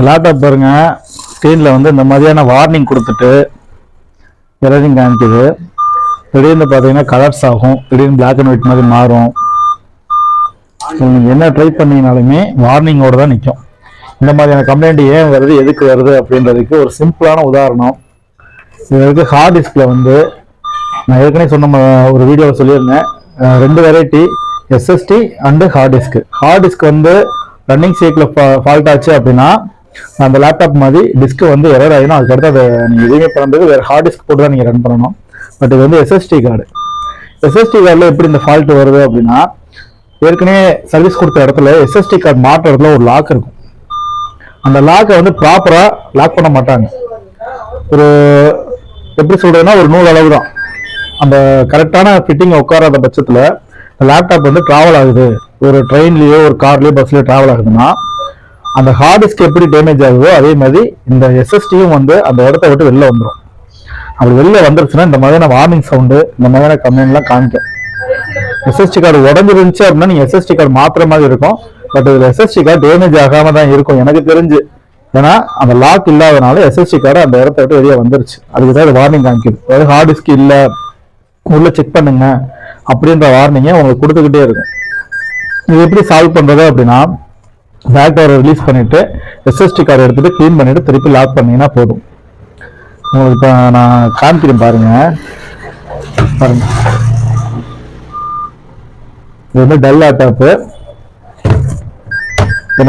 Laptop பாருங்க, ஸ்க்ரீனில் வந்து இந்த மாதிரியான வார்னிங் கொடுத்துட்டு எரரிங் காமிக்குது. திடீர்னு பார்த்தீங்கன்னா கலர்ஸ் ஆகும், திடீர்னு பிளாக் அண்ட் ஒயிட் மாதிரி மாறும். நீங்கள் என்ன ட்ரை பண்ணீங்கனாலுமே வார்னிங்கோட தான் நிற்கும். இந்த மாதிரியான கம்ப்ளைண்ட் ஏன் வருது, எதுக்கு வருது அப்படின்றதுக்கு ஒரு சிம்பிளான உதாரணம். இதுக்கு ஹார்ட் டிஸ்கில் வந்து நான் ஏற்கனவே சொன்ன ஒரு வீடியோவில் சொல்லியிருந்தேன், ரெண்டு variety SSD and hard disk. Hard disk வந்து ரன்னிங் சைக்கிள் ஃபால்ட் ஆச்சு அப்படின்னா அந்த லேப்டாப் மாதிரி டிஸ்க் வந்து எரர் ஆகிடும். அதுக்கடுத்து அதை நீங்கள் எதுவுமே பண்ணுறதுக்கு வேறு ஹார்ட் டிஸ்க் போட்டு தான் நீங்கள் ரன் பண்ணணும். பட் இது வந்து எஸ்எஸ்டி கார்டு. எஸ்எஸ்டி கார்டில் எப்படி இந்த ஃபால்ட் வருது அப்படின்னா, ஏற்கனவே சர்வீஸ் கொடுத்த இடத்துல எஸ்எஸ்டி கார்டு மாற்ற இடத்துல ஒரு லாக் இருக்கும். அந்த லாக்கை வந்து ப்ராப்பராக லாக் பண்ண மாட்டாங்க. ஒரு எப்படி சொல்றதுன்னா, ஒரு நூல் அளவு தான். அந்த கரெக்டான ஃபிட்டிங் உட்காராத பட்சத்தில் லேப்டாப் வந்து ட்ராவல் ஆகுது, ஒரு ட்ரெயின்லேயோ ஒரு கார்லேயோ பஸ்லேயோ ட்ராவல் ஆகுதுன்னா அந்த ஹார்ட் டிஸ்க் எப்படி டேமேஜ் ஆகுதோ அதே மாதிரி இந்த எஸ்எஸ்டியும் வந்து அந்த இடத்த விட்டு வெளில வந்துடும். அப்படி வெளில வந்துருச்சுன்னா இந்த மாதிரியான வார்னிங் சவுண்டு, இந்த மாதிரியான கம்ப்ளைண்ட்லாம் காமிக்கும். எஸ்எஸ்டி கார்டு உடஞ்சிருந்துச்சு அப்படின்னா நீங்கள் எஸ்எஸ்டி கார்டு மாத்திர மாதிரி இருக்கும். பட் இதில் எஸ்எஸ்டி கார்டு டேமேஜ் ஆகாம தான் இருக்கும் எனக்கு தெரிஞ்சு. ஏன்னா அந்த லாக் இல்லாதனால எஸ்எஸ்டி கார்டு அந்த இடத்த விட்டு வெளியே வந்துருச்சு. அதுக்கு தான் வார்னிங் காமிக்குது. அதாவது ஹார்ட் டிஸ்க் இல்லை, உள்ள செக் பண்ணுங்க அப்படின்ற வார்னிங்கை உங்களுக்கு கொடுத்துக்கிட்டே இருக்கும். இது எப்படி சால்வ் பண்றது அப்படின்னா, பேக் கவரை ரிலீஸ் பண்ணிட்டு எஸ்எஸ்டி கார்டு எடுத்துட்டு க்ளீன் பண்ணிட்டு திருப்பி லாக் பண்ணீங்கன்னா போதும். உங்களுக்கு இப்போ நான் காமிக்கிறேன் பாருங்க. இது வந்து டெல் லேப்டாப்பு.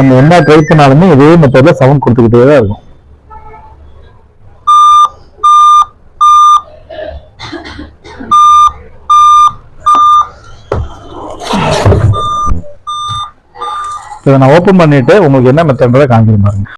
நம்ம என்ன ட்ரை பண்ணாலுமே இதே மெத்தட்ல சவுண்ட் கொடுத்துக்கிட்டே தான் இருக்கும். இதை நான் ஓப்பன் பண்ணிட்டு உங்களுக்கு என்ன மெத்தட்ன்றதை காமிக்கிறேன் பாருங்க.